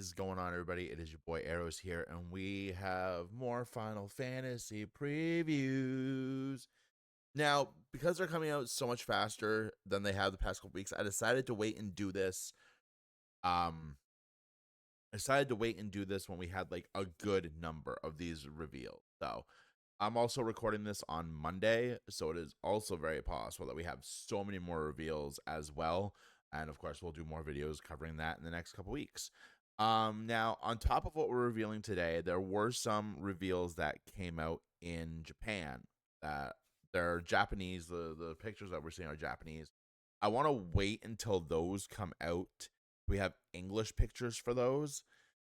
is going on, everybody? It is your boy Arrows here, and we have more Final Fantasy previews. Now, because they're coming out so much faster than they have the past couple weeks, I decided to wait and do this. Um, I decided to wait and do this when we had like a good number of these reveals. So I'm also recording this on Monday, so it is also very possible that we have so many more reveals as well. And of course, we'll do more videos covering that in the next couple weeks. Now, on top of what we're revealing today, there were some reveals that came out in Japan that they're Japanese. The pictures that we're seeing are Japanese. I want to wait until those come out. We have English pictures for those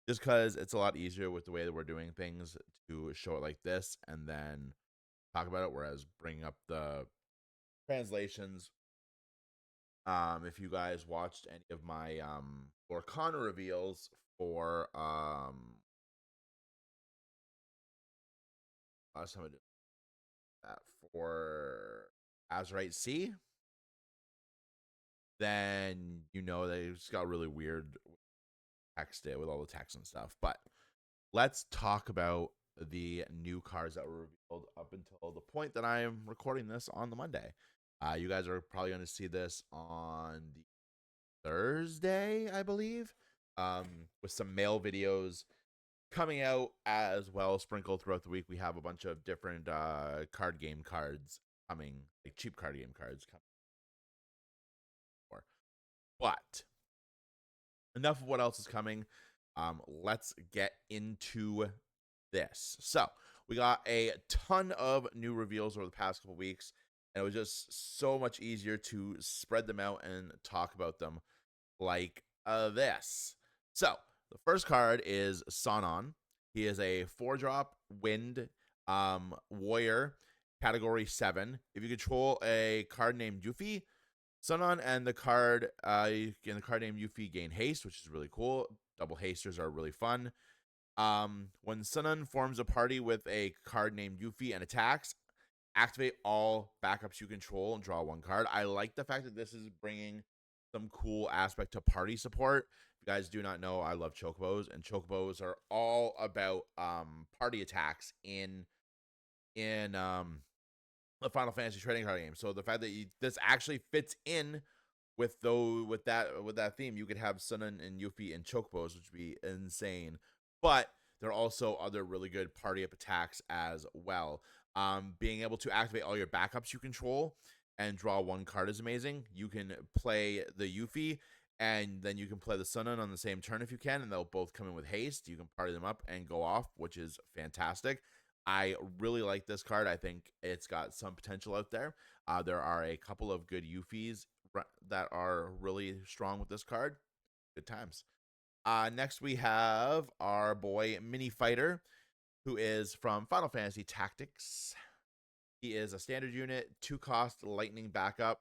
just because it's a lot easier with the way that we're doing things to show it like this and then talk about it. Whereas bringing up the translations, if you guys watched any of my Lorcana reveals for last time I did that for Azurite Sea, then you know they just got really weird text it with all the text and stuff. But let's talk about the new cards that were revealed up until the point that I am recording this on the Monday. You guys are probably going to see this on the Thursday, I believe, with some mail videos coming out as well, sprinkled throughout the week. We have a bunch of different card game cards coming, like cheap card game cards coming. For. But enough of what else is coming. Let's get into this. So we got a ton of new reveals over the past couple weeks, and it was just so much easier to spread them out and talk about them like this. So the first card is Sonon. He is a 4-drop wind warrior, category 7. If you control a card named Yuffie, Sunon and the card named Yuffie gain haste, which is really cool. Double hasters are really fun. When Sunon forms a party with a card named Yuffie and attacks, activate all backups you control and draw 1 card. I like the fact that this is bringing some cool aspect to party support. If you guys do not know, I love chocobos, and chocobos are all about party attacks in the Final Fantasy trading card game. So the fact that this actually fits in with that theme, you could have Sunon and Yuffie and chocobos, which would be insane. But there are also other really good party up attacks as well. Being able to activate all your backups you control and draw 1 card is amazing. You can play the Yuffie, and then you can play the Sunon on the same turn if you can, and they'll both come in with haste. You can party them up and go off, which is fantastic. I really like this card. I think it's got some potential out there. There are a couple of good Yuffies that are really strong with this card. Good times. Next, we have our boy Mini Fighter, who is from Final Fantasy Tactics. He is a standard unit, 2-cost lightning backup.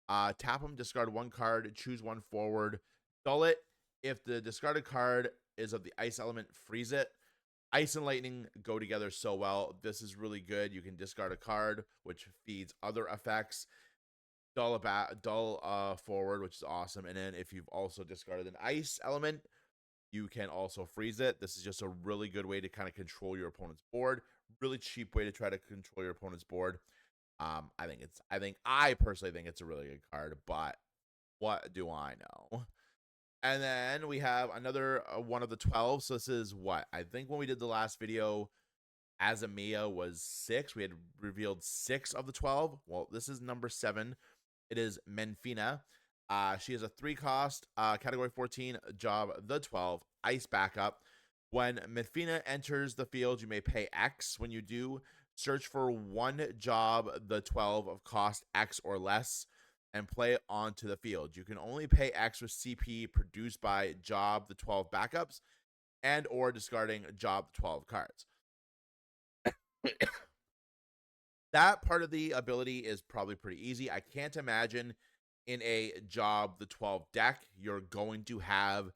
Tap him, discard 1 card, choose 1 forward, dull it. If the discarded card is of the ice element, freeze it. Ice and lightning go together so well. This is really good. You can discard a card, which feeds other effects. Dull forward, which is awesome. And then if you've also discarded an ice element, you can also freeze it. This is just a really good way to kind of control your opponent's board. Really cheap way to try to control your opponent's board. I personally think it's a really good card, but what do I know? And then we have another one of the 12. So this is what? I think when we did the last video, Azamiya was 6. We had revealed 6 of the 12. Well, this is number 7. It is Menfina. She is a 3-cost, category 14, job the 12, ice backup. When Menfina enters the field, you may pay X. When you do, search for 1 job the 12 of cost X or less and play it onto the field. You can only pay X with CP produced by job the 12 backups and or discarding job the 12 cards. That part of the ability is probably pretty easy. I can't imagine in a job the 12 deck you're going to have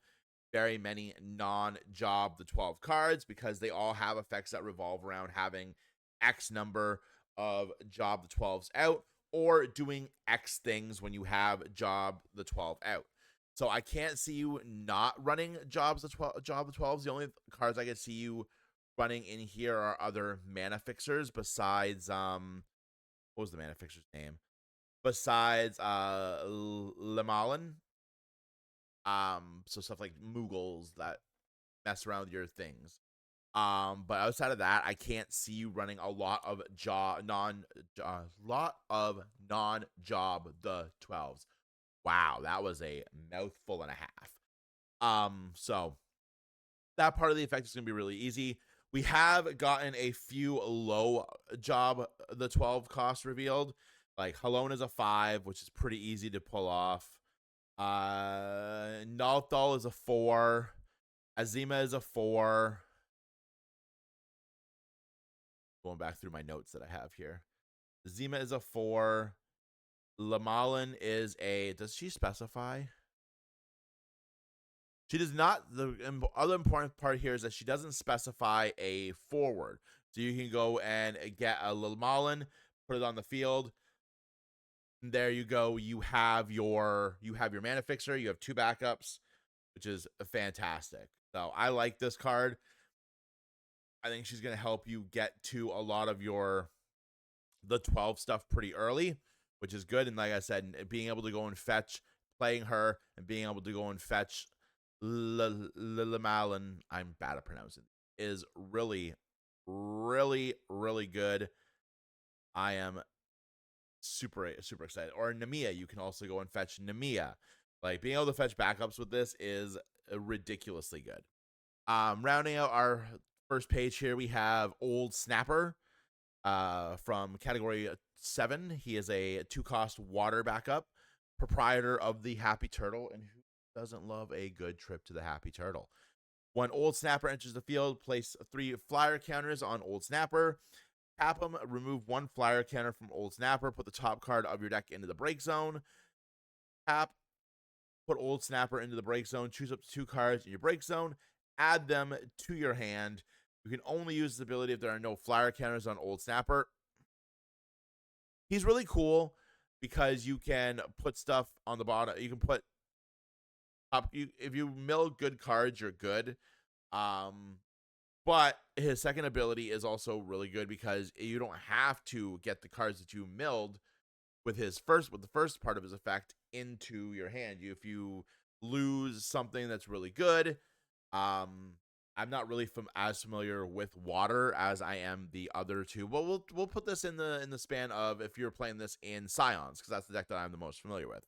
very many non-job the 12 cards because they all have effects that revolve around having X number of job the 12s out or doing X things when you have job the 12 out. So I can't see you not running Job the 12s. The only cards I could see you running in here are other mana fixers besides what was the mana fixer's name? Besides Lemalin. So stuff like Moogles that mess around with your things. But outside of that, I can't see you running a lot of non job the 12s. Wow, that was a mouthful and a half. So that part of the effect is going to be really easy. We have gotten a few low job the 12 cost revealed. Like Halone is a 5, which is pretty easy to pull off. Nalthal is a 4. Azima is a 4. Going back through my notes that I have here. Azima is a 4. Lamalin is a. Does she specify? She does not. The other important part here is that she doesn't specify a forward. So you can go and get a Lamalin, put it on the field. And there you go. You have your mana fixer. You have 2 backups, which is fantastic. So I like this card. I think she's going to help you get to a lot of the 12 stuff pretty early, which is good. And like I said, being able to go and fetch, playing her, and being able to go and fetch Lilamalin, I'm bad at pronouncing, is really, really, really good. I am super excited. Or Namiya, you can also go and fetch Namiya. Like, being able to fetch backups with this is ridiculously good. Rounding out our first page here, we have Old Snapper from category 7. He is a 2-cost water backup, proprietor of the Happy Turtle, and who doesn't love a good trip to the Happy Turtle? When Old Snapper enters the field, place 3 flyer counters on Old Snapper. Tap him, remove 1 flyer counter from Old Snapper, put the top card of your deck into the break zone. Tap, put Old Snapper into the break zone, choose up to 2 cards in your break zone, add them to your hand. You can only use this ability if there are no flyer counters on Old Snapper. He's really cool because you can put stuff on the bottom. You can put up. If you mill good cards, you're good. But his second ability is also really good because you don't have to get the cards that you milled with the first part of his effect into your hand. If you lose something that's really good, I'm not really as familiar with water as I am the other two. But we'll put this in the span of if you're playing this in Scions, because that's the deck that I'm the most familiar with.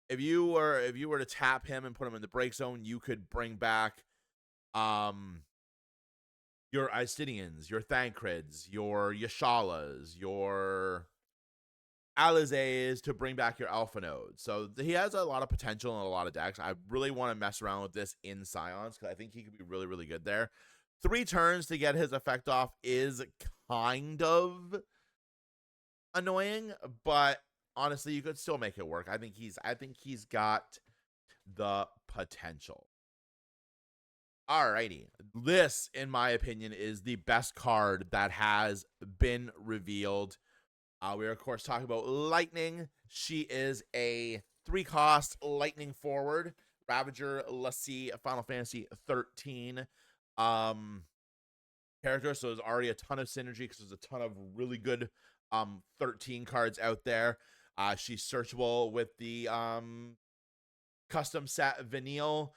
If you were to tap him and put him in the break zone, you could bring back your Istidians, your Thancreds, your Yashalas, your Alizes to bring back your Alpha Nodes. So he has a lot of potential in a lot of decks. I really want to mess around with this in Scions because I think he could be really, really good there. 3 turns to get his effect off is kind of annoying, but honestly, you could still make it work. I think he's got the potential. Alrighty. This, in my opinion, is the best card that has been revealed. We are, of course, talking about Lightning. She is a 3-cost Lightning forward. Ravager, Lassie, Final Fantasy 13 character. So there's already a ton of synergy because there's a ton of really good 13 cards out there. She's searchable with the custom set Vanille.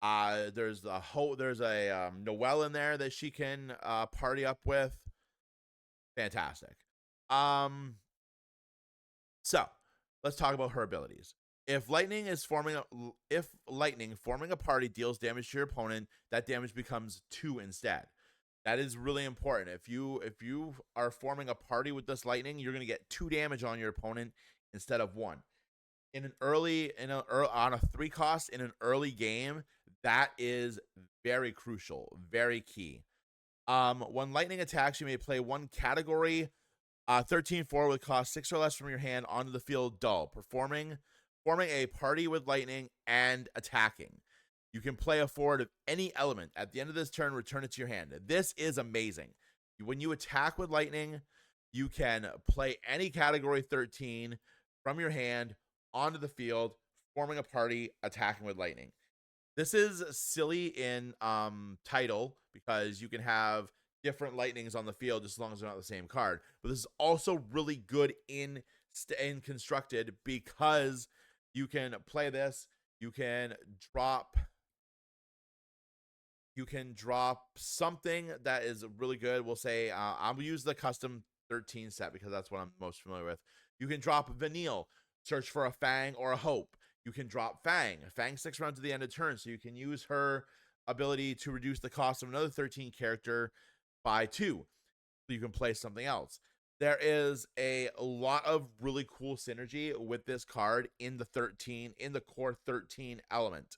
There's a Noelle in there that she can party up with. Fantastic. So let's talk about her abilities. If lightning forming a party deals damage to your opponent, that damage becomes 2 instead. That is really important. If you are forming a party with this lightning, you're going to get 2 damage on your opponent instead of 1. On a 3-cost in an early game, that is very crucial, very key. When lightning attacks, you may play 1 category 13 forward with cost 6 or less from your hand onto the field dull, forming a party with lightning and attacking. You can play a forward of any element. At the end of this turn, return it to your hand. This is amazing. When you attack with lightning, you can play any category 13 from your hand onto the field, forming a party, attacking with lightning. This is silly in title because you can have different lightnings on the field just as long as they're not the same card. But this is also really good in constructed because you can play this. You can drop something that is really good. We'll say I'll use the custom 13 set because that's what I'm most familiar with. You can drop Vanille, search for a Fang or a Hope. You can drop Fang. Fang sticks around to the end of turn, so you can use her ability to reduce the cost of another 13 character by 2. So you can play something else. There is a lot of really cool synergy with this card in the core 13 element.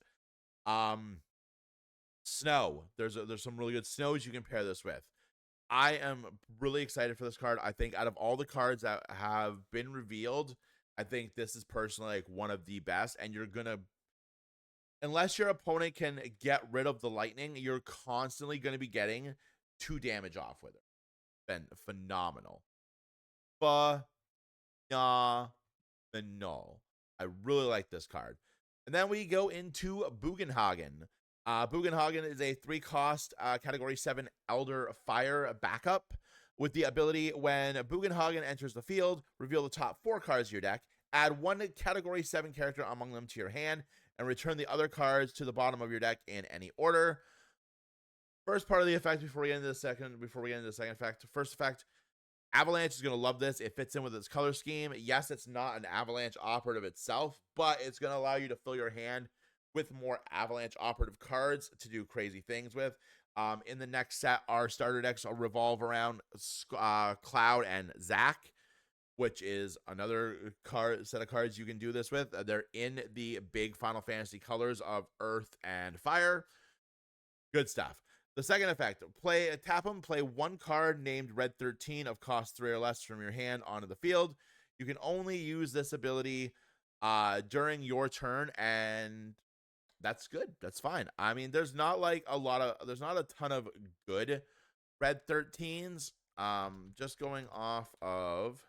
Snow. There's some really good snows you can pair this with. I am really excited for this card. I think out of all the cards that have been revealed, I think this is personally like one of the best. And you're gonna, unless your opponent can get rid of the lightning, you're constantly gonna be getting 2 damage off with it. Been phenomenal. Phenomenal. I really like this card. And then we go into Bugenhagen. Bugenhagen is a 3-cost Category 7 Elder Fire backup with the ability when Bugenhagen enters the field, reveal the top 4 cards of your deck, add 1 Category 7 character among them to your hand, and return the other cards to the bottom of your deck in any order. First part of the effect before we get into the second effect. First effect, Avalanche is going to love this. It fits in with its color scheme. Yes, it's not an Avalanche operative itself, but it's going to allow you to fill your hand with more Avalanche operative cards to do crazy things with. In the next set, our starter decks will revolve around Cloud and Zack, which is another set of cards you can do this with. They're in the big Final Fantasy colors of Earth and Fire. Good stuff. The second effect, tap them, play 1 card named Red 13 of cost 3 or less from your hand onto the field. You can only use this ability during your turn, and that's good. That's fine. I mean, there's not a ton of good Red 13s. Just going off of,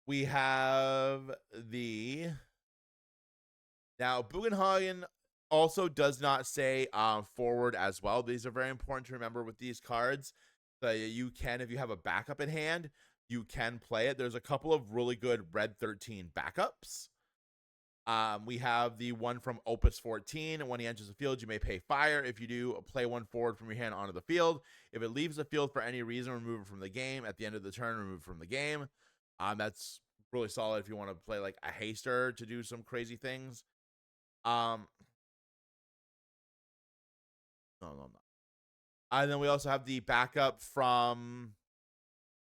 we have now Bugenhagen also does not say forward as well. These are very important to remember with these cards. So you can, if you have a backup in hand, you can play it. There's a couple of really good Red 13 backups. We have the one from Opus 14. When he enters the field, you may pay fire. If you do, play 1 forward from your hand onto the field. If it leaves the field for any reason, remove it from the game. At the end of the turn, remove it from the game. That's really solid if you want to play like a haster to do some crazy things. No. And then we also have the backup from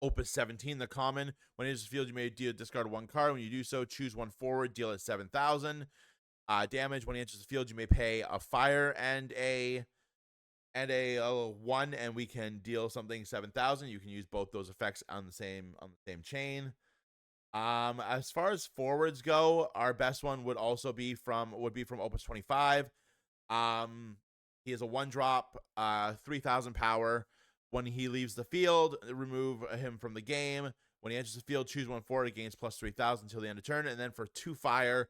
Opus 17, the common. When it enters the field, you may discard 1 card. When you do so, choose 1 forward, deal it 7,000 damage. When he enters the field, you may pay a fire and a 1, and we can deal something 7,000. You can use both those effects on the same chain. As far as forwards go, our best one would be from Opus 25. He is a 1-drop, 3,000 power. When he leaves the field, remove him from the game. When he enters the field, choose 1 forward. It gains plus 3,000 until the end of turn. And then for 2 fire,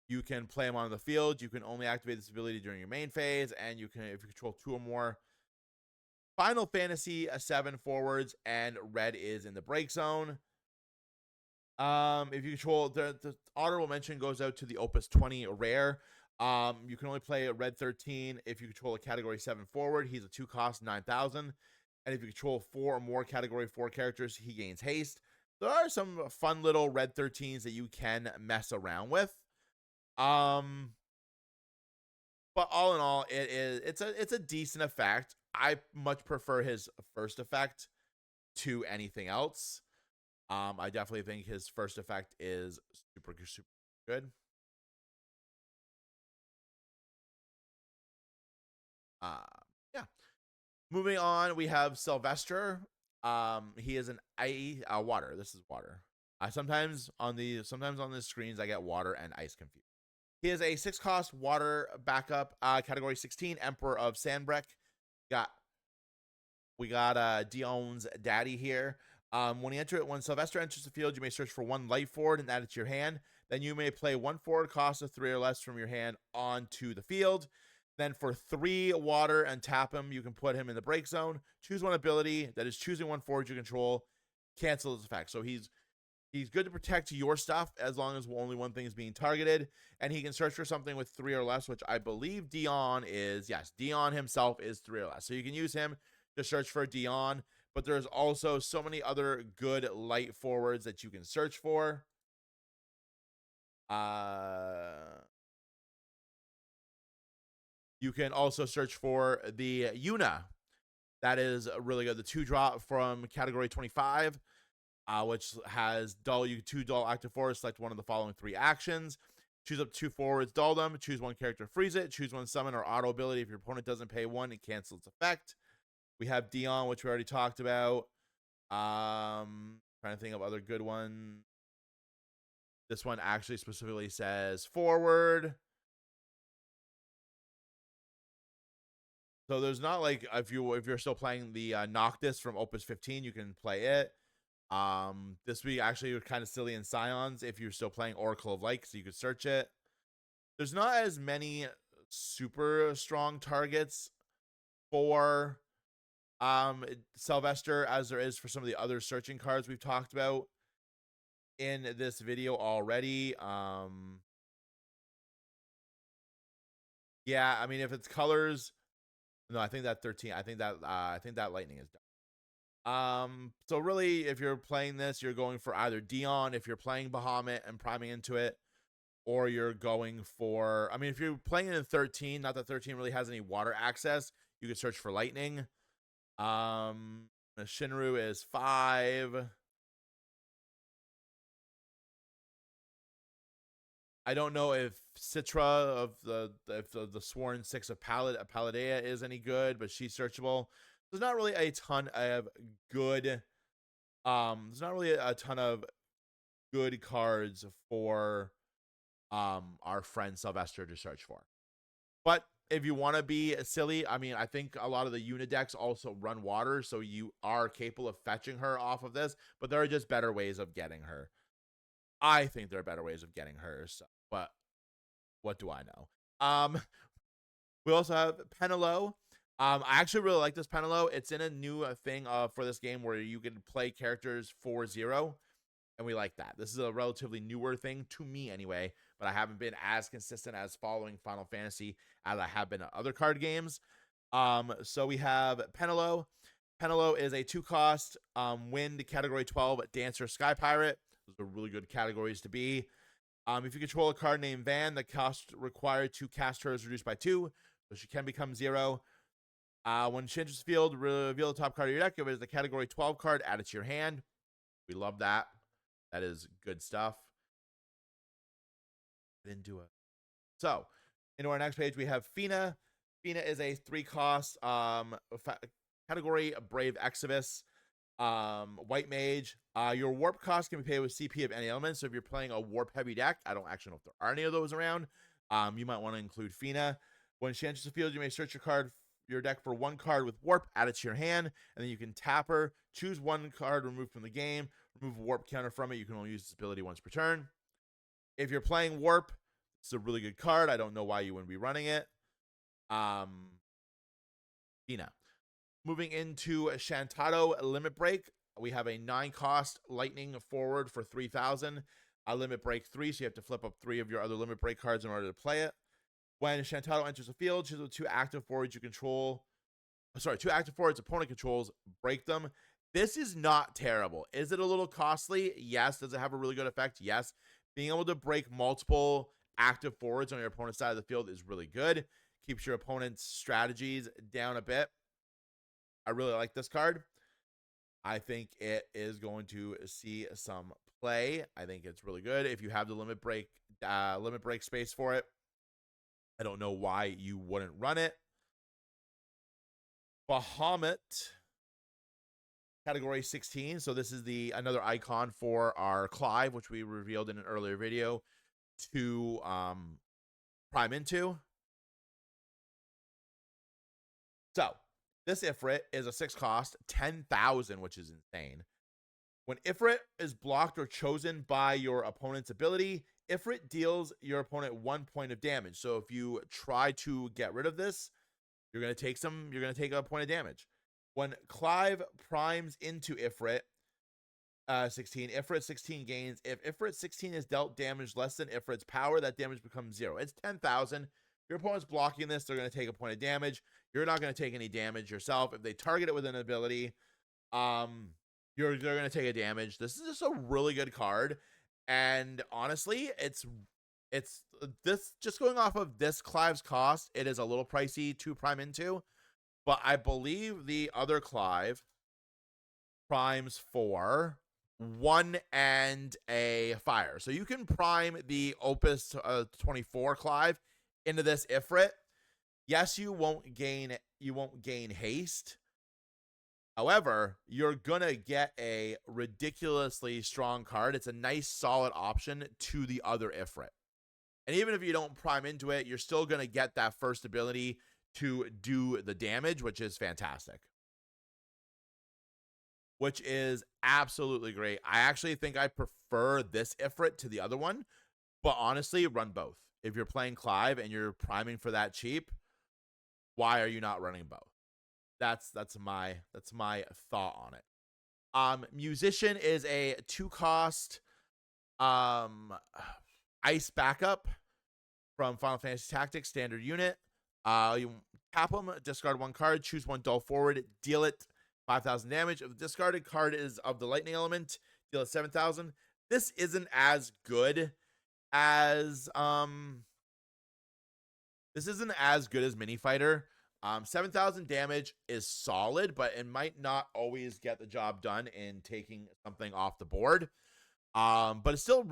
you can play him on the field. You can only activate this ability during your main phase, and you can, if you control 2 or more Final Fantasy 7 forwards, and red is in the break zone. If you control, the honorable mention goes out to the Opus 20 rare. You can only play a Red 13 if you control a Category 7 forward. He's a 2-cost 9,000. And if you control 4 or more Category 4 characters, he gains haste. There are some fun little Red 13s that you can mess around with. But all in all, it's a decent effect. I much prefer his first effect to anything else. I definitely think his first effect is super good. Yeah. Moving on, we have Sylvester. He is an water. This is water. Sometimes on the screens I get water and ice confused. He is a 6-cost water backup, Category 16, Emperor of Sandbreck. We got Dion's daddy here. When Sylvester enters the field, you may search for 1 light forward and add it to your hand. then you may play one forward cost of 3 or less from your hand onto the field. Then for 3 water and tap him, you can put him in the break zone. Choose one ability that is choosing one forward you control. Cancel his effect. So he's good to protect your stuff as long as only one thing is being targeted. And he can search for something with 3 or less, which I believe Dion is. Yes, Dion himself is 3 or less. So you can use him to search for Dion. But there's also so many other good light forwards that you can search for. You can also search for the Yuna. That is really good. The 2-drop from category 25, which has dull. You 2 dull active forwards. Select one of the following 3 actions. Choose up 2 forwards, dull them. Choose one character, freeze it. Choose one summon or auto ability. If your opponent doesn't pay 1, it cancels its effect. We have Dion, which we already talked about. Trying to think of other good ones. This one actually specifically says forward. So there's not like if you're still playing the Noctis from Opus 15, you can play it. This week actually was kind of silly in Scions if you're still playing Oracle of Light, so you could search it. There's not as many super strong targets for Sylvester as there is for some of the other searching cards we've talked about in this video already. Yeah, I mean if it's colors, no, I think that 13. I think that lightning is done. So really, if you're playing this, you're going for either Dion if you're playing Bahamut and priming into it, or you're going for. I mean, if you're playing it in 13, not that 13 really has any water access, you could search for lightning. Shinru is 5. I don't know if Citra of the Sworn 6 of Pallidea is any good, but she's searchable. There's not really a ton of good cards for our friend Sylvester to search for. But if you want to be silly, I mean, I think a lot of the Unidecks also run water, so you are capable of fetching her off of this, but there are just better ways of getting her. I think there are better ways of getting her, so, but what do I know? We also have Penelo. I actually really like this Penelo. It's in a new thing for this game where you can play characters 4-0, and we like that. This is a relatively newer thing to me anyway, but I haven't been as consistent as following Final Fantasy as I have been at other card games. So we have Penelo. Penelo is a 2-cost wind category 12 Dancer Sky Pirate. Those are really good categories to be. If you control a card named Van, the cost required to cast her is reduced by 2, so she can become 0. When she enters the field, reveal the top card of your deck. If it is the category 12 card, add it to your hand. We love that. That is good stuff. Into our next page, we have Fina. Fina is a 3-cost category Brave Exodus. White Mage. Your warp cost can be paid with CP of any element. So if you're playing a warp heavy deck, I don't actually know if there are any of those around. You might want to include Fina. When she enters the field, you may search your deck for 1 card with warp, add it to your hand, and then you can tap her, choose 1 card removed from the game, remove a warp counter from it. You can only use this ability once per turn. If you're playing warp, it's a really good card. I don't know why you wouldn't be running it. Fina. Moving into Shantado Limit Break, we have a 9-cost lightning forward for 3,000. Limit Break 3, so you have to flip up 3 of your other Limit Break cards in order to play it. When Shantado enters the field, choose the 2 active forwards opponent controls, break them. This is not terrible. Is it a little costly? Yes. Does it have a really good effect? Yes. Being able to break multiple active forwards on your opponent's side of the field is really good. Keeps your opponent's strategies down a bit. I really like this card. I think it is going to see some play. I think it's really good. If you have the limit break space for it, I don't know why you wouldn't run it. Bahamut, category 16. So this is another icon for our Clive, which we revealed in an earlier video to prime into. So this Ifrit is a 6-cost, 10,000, which is insane. When Ifrit is blocked or chosen by your opponent's ability, Ifrit deals your opponent 1 point of damage. So if you try to get rid of this, you're gonna take a point of damage. When Clive primes into Ifrit 16, Ifrit 16 gains. If Ifrit 16 is dealt damage less than Ifrit's power, that damage becomes 0. It's 10,000. Your opponent's blocking this, they're gonna take a point of damage. You're not gonna take any damage yourself. If they target it with an ability, they're gonna take a damage. This is just a really good card, and honestly, it's this, just going off of this Clive's cost, it is a little pricey to prime into, but I believe the other Clive primes for 1 and a fire, so you can prime the Opus 24 Clive into this Ifrit. Yes, you won't gain haste. However, you're gonna get a ridiculously strong card. It's a nice solid option to the other Ifrit. And even if you don't prime into it, you're still gonna get that first ability to do the damage, which is fantastic. Which is absolutely great. I actually think I prefer this Ifrit to the other one, but honestly, run both. If you're playing Clive and you're priming for that cheap, why are you not running both? That's my thought on it. Musician is a 2-cost ice backup from Final Fantasy Tactics standard unit. You tap them, discard 1 card, choose 1 dull forward, deal it 5,000 damage. If the discarded card is of the lightning element, deal it 7,000. This isn't as good as Mini Fighter. 7,000 damage is solid, but it might not always get the job done in taking something off the board. But it's still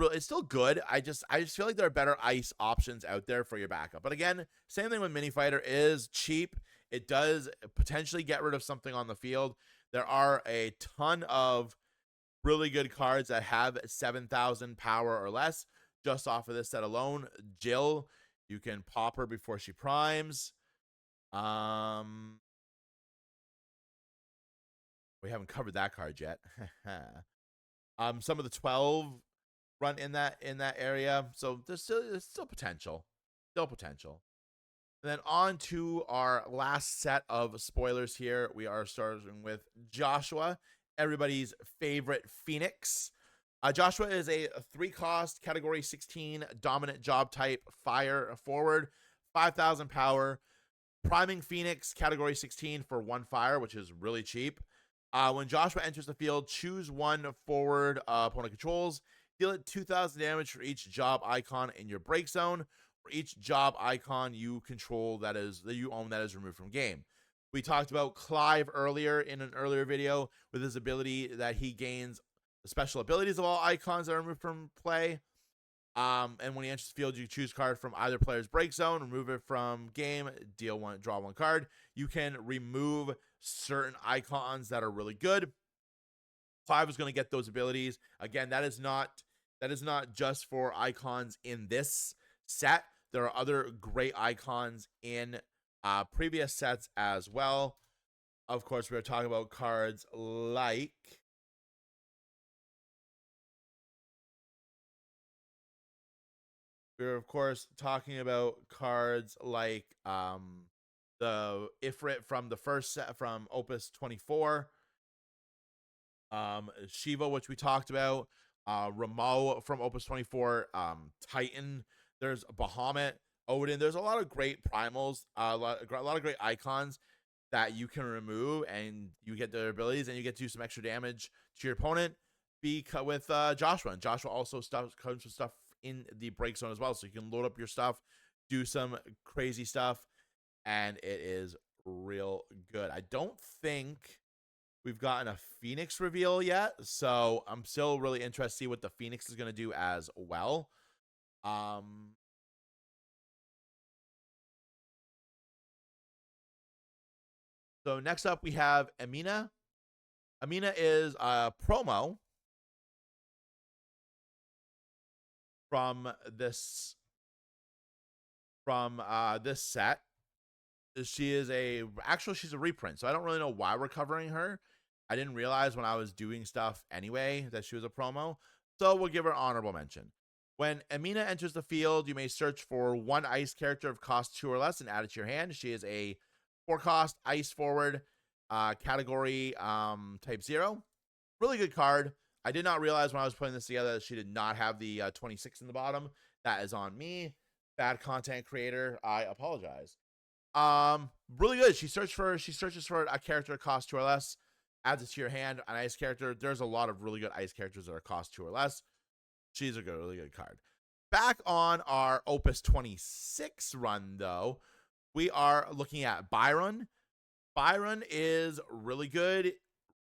good. I just feel like there are better ice options out there for your backup. But again, same thing with Mini Fighter, is cheap. It does potentially get rid of something on the field. There are a ton of really good cards that have 7,000 power or less just off of this set alone. Jill, you can pop her before she primes. We haven't covered that card yet. Some of the 12 run in that area, so there's still potential. And then on to our last set of spoilers here. We are starting with Joshua, everybody's favorite Phoenix. Joshua is a 3-cost category 16 dominant job type fire forward, 5,000 power. Priming Phoenix, category 16 for 1 fire, which is really cheap. When Joshua enters the field, choose 1 forward opponent controls. Deal it 2,000 damage for each job icon in your break zone. For each job icon you control that you own that is removed from game. We talked about Clive earlier in an earlier video with his ability that he gains the special abilities of all icons that are removed from play. And when he enters the field, you choose card from either player's break zone, remove it from game, draw 1 card. You can remove certain icons that are really good. Clive is going to get those abilities. Again, that is not just for icons in this set. There are other great icons in previous sets as well. Of course, we're talking about cards like we're of course talking about cards like the Ifrit from the first set from Opus 24, Shiva, which we talked about, Ramo from Opus 24, Titan. There's Bahamut, Odin. There's a lot of great primals, a lot of great icons that you can remove, and you get their abilities, and you get to do some extra damage to your opponent. With Joshua, and Joshua also comes with stuff in the break zone as well, so you can load up your stuff, do some crazy stuff, and it is real good. I don't think we've gotten a Phoenix reveal yet, so I'm still really interested to see what the Phoenix is going to do as well. So next up we have Amina. Amina is a promo from this set. She's a reprint, so I don't really know why we're covering her. I didn't realize when I was doing stuff anyway that she was a promo, so we'll give her honorable mention. When Amina enters the field, you may search for one ice character of cost 2 or less and add it to your hand. She is a 4-cost ice forward, category type 0. Really good card. I did not realize when I was putting this together that she did not have the 26 in the bottom. That is on me. Bad content creator. I apologize. Really good. She searches for a character that costs 2 or less, adds it to your hand, an ice character. There's a lot of really good ice characters that are cost 2 or less. She's a really good card. Back on our Opus 26 run, though, we are looking at Byron. Byron is really good.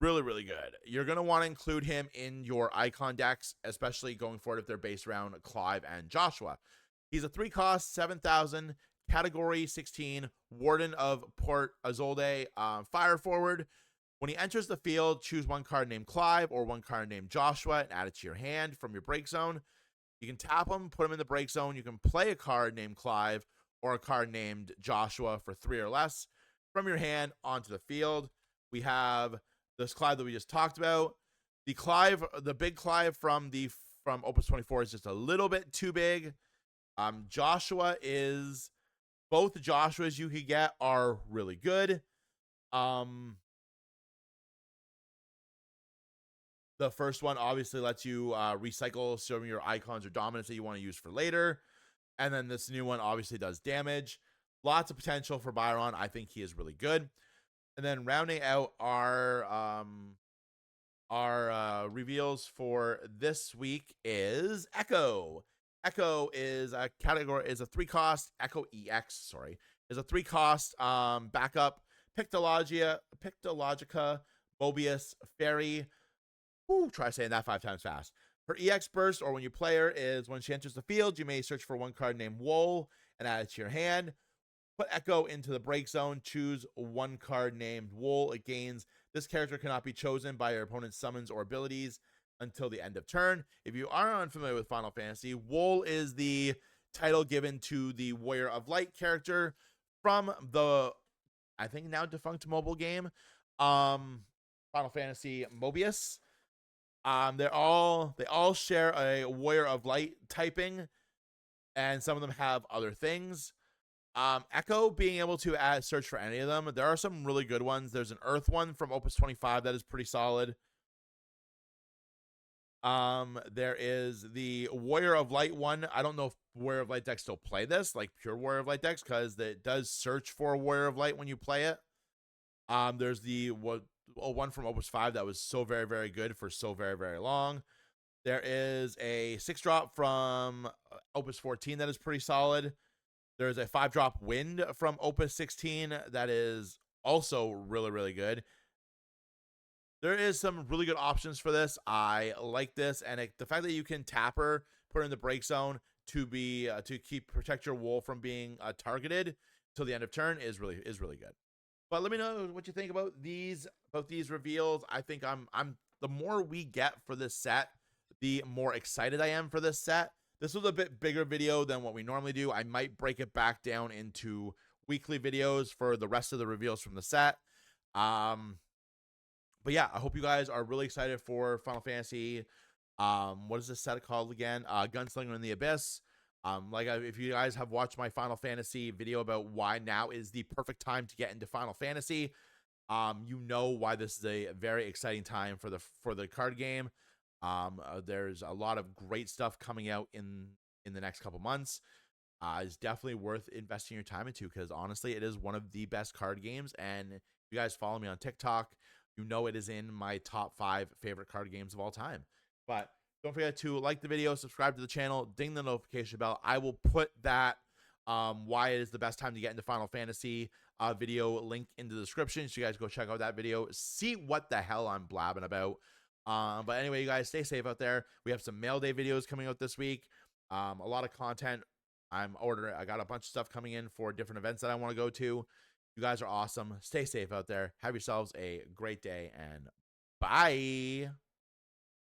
Really, really good. You're going to want to include him in your icon decks, especially going forward if they're based around Clive and Joshua. He's a 3-cost, 7,000, category 16, Warden of Port Azolde, fire forward. When he enters the field, choose one card named Clive or one card named Joshua and add it to your hand from your break zone. You can tap him, put him in the break zone. You can play a card named Clive or a card named Joshua for 3 or less from your hand onto the field. We have this Clive that we just talked about. The big Clive from Opus 24 is just a little bit too big. Joshua is, both Joshuas you could get are really good. The first one obviously lets you recycle some of your icons or dominance that you want to use for later. And then this new one obviously does damage. Lots of potential for Byron. I think he is really good. And then rounding out our reveals for this week is Echo. Echo is a 3-cost, Echo EX, sorry, is a 3-cost backup, Pictologica, Mobius, Fairy. Try saying that 5 times fast. Her EX burst, or when you play her, is when she enters the field, you may search for one card named Wool and add it to your hand. Put Echo into the break zone. Choose one card named Wool. It gains. This character cannot be chosen by your opponent's summons or abilities until the end of turn. If you are unfamiliar with Final Fantasy, Wool is the title given to the Warrior of Light character from the, I think now defunct mobile game, Final Fantasy Mobius. They all share a Warrior of Light typing, and some of them have other things. Echo being able to search for any of them. There are some really good ones. There's an Earth one from Opus 25 that is pretty solid. There is the Warrior of Light one. I don't know if Warrior of Light decks still play this, like pure Warrior of Light decks, because it does search for a Warrior of Light when you play it. There's the one from Opus 5 that was so very, very good for so very, very long. There is a 6-drop from Opus 14 that is pretty solid. There's a 5-drop Wind from Opus 16 that is also really, really good. There is some really good options for this. I like this, and the fact that you can tap her, put her in the break zone to protect your Wool from being targeted till the end of turn is really good. But let me know what you think about these reveals. I think the more we get for this set, the more excited I am for this set. This was a bit bigger video than what we normally do. I might break it back down into weekly videos for the rest of the reveals from the set. But yeah, I hope you guys are really excited for Final Fantasy. What is this set called again? Gunslinger in the Abyss. If you guys have watched my Final Fantasy video about why now is the perfect time to get into Final Fantasy, you know why this is a very exciting time for the card game. There's a lot of great stuff coming out in the next couple months. It's definitely worth investing your time into, because honestly, it is one of the best card games. And if you guys follow me on TikTok, you know it is in my top 5 favorite card games of all time. But don't forget to like the video, subscribe to the channel, ding the notification bell. I will put that why it is the best time to get into Final Fantasy video link in the description, so you guys go check out that video, see what the hell I'm blabbing about. But anyway, you guys stay safe out there. We have some mail day videos coming out this week. A lot of content. I got a bunch of stuff coming in for different events that I want to go to. You guys are awesome. Stay safe out there. Have yourselves a great day, and bye.